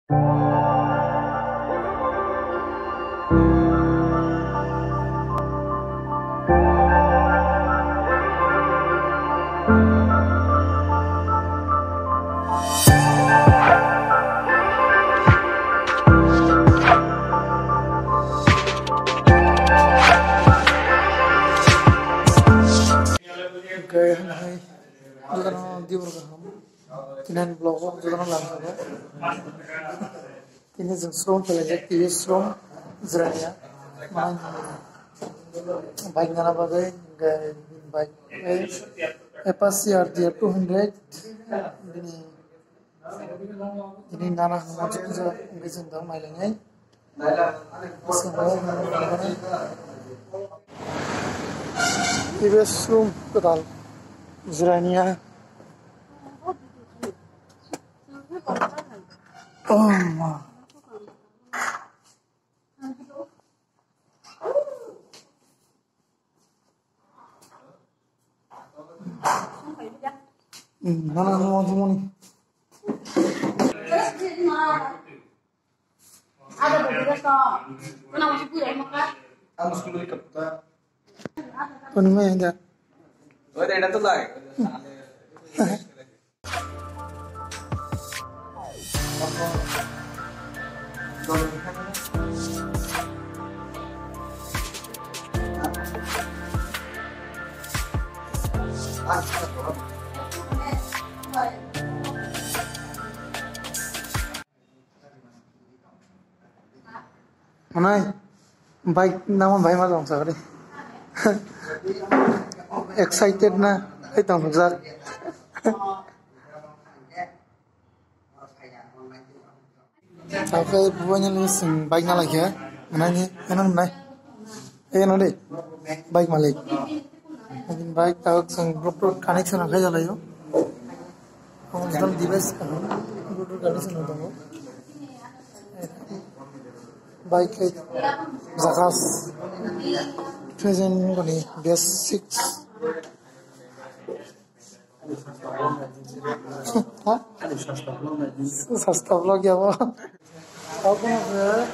Gaya hai jodana diurgaham tinan blog jodana lamsago tini जों श्रम pelajak tiyo श्रम zrania man bike nana bagai bike Apache RTR 200 ini nana macam tu mungkin dah mailnya semua TVS room total Zrania. Oh ma. Mana mau ni? Ada berbeda toh. Mana masih punya makan? Harus dulu ikat. Kau ni mana dah? Oh, dah tu lah. Mana? Bike nama bike mana dong sekali? Excited na? Ay tong zat. Aku bukannya lesin bike na lagi ya? Mana ni? Enon mana? Enon deh. Bike malik. Mungkin bike tahu sang Bluetooth connection apa aja lah yo. Kamu dalam device kan? Bluetooth connection ada mo? Bike zakas. Present koni basic. Hah? Sasta vlog ya bo. Aku nak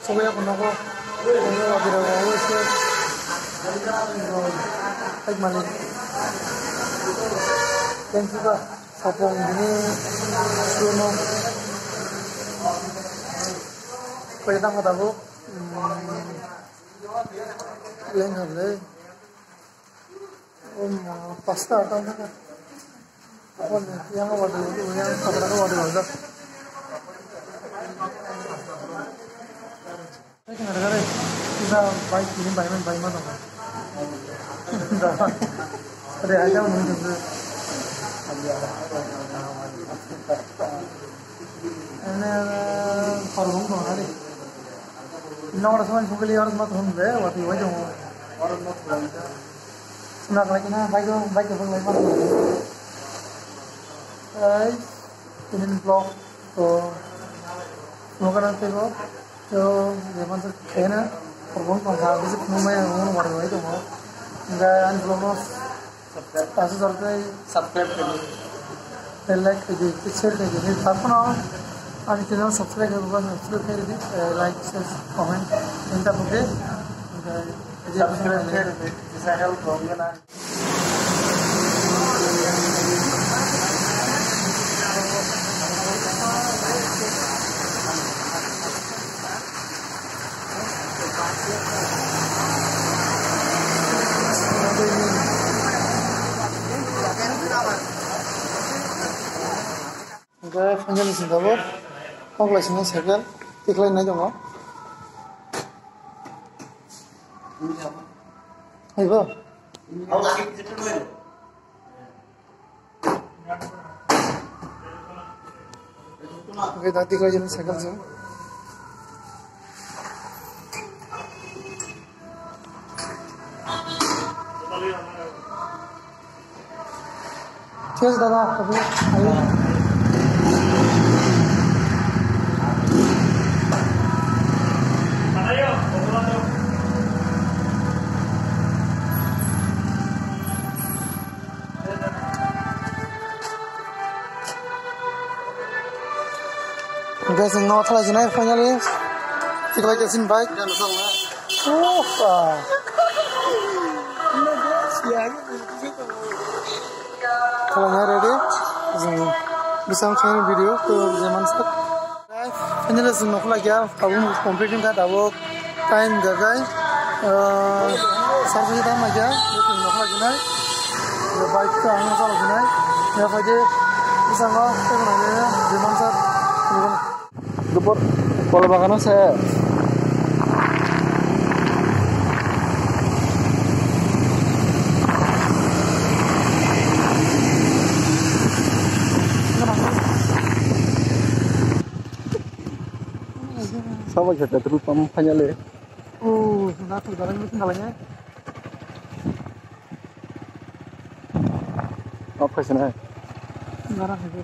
semua yang pernah aku ada rawa itu. Baik malik. Dan juga sapong ini suno. Kau yang tahu tahu. Lain hal le. Pasta atau apa? Apa yang awak itu yang apa awak itu? Saya kan ada kita bike ini bike mana? Ada aja mungkin tu. Ini korban tu ada. Ini orang semua bukali orang mat hunde, waktu wajah orang mat hunde. Nak lagi na bike bang lagi mana? Ini vlog tu, mungkin nanti तो ये मतलब है ना और बहुत पंखा भी सिर्फ मुंबई में मर गए तो वो इनका अनफ्लोमो पास करते सब्सक्राइब करिए लाइक करिए शेयर करिए ताकि ना आज चैनल सब्सक्राइब करिए लाइक शेयर कमेंट इनका बुके सब्सक्राइब करिए जैसा हेल्प होगा ना Gaya final di sini dulu, aku lesnya segel, tiklin aja mau. Ayo. Oke, tadi tiklin aja segel sih. Cheers, Dada. Ayo. guys yang nol lah jenai finally kita lagi asin baik dan sama kalau nggak ready bisa ngelakuin video ke zaman sekarang finally asin nol lagi ya kamu completing kan tabuk time gagai sarjana kita aja itu nol lagi nih baik ke anu salah jenai ya aja bisa nggak ya zaman sekarang Dupur, kalau makanan saya sama kita terus pampanya le. Sudah tuh jalan itu jalannya. Apa sih nih? Garang itu.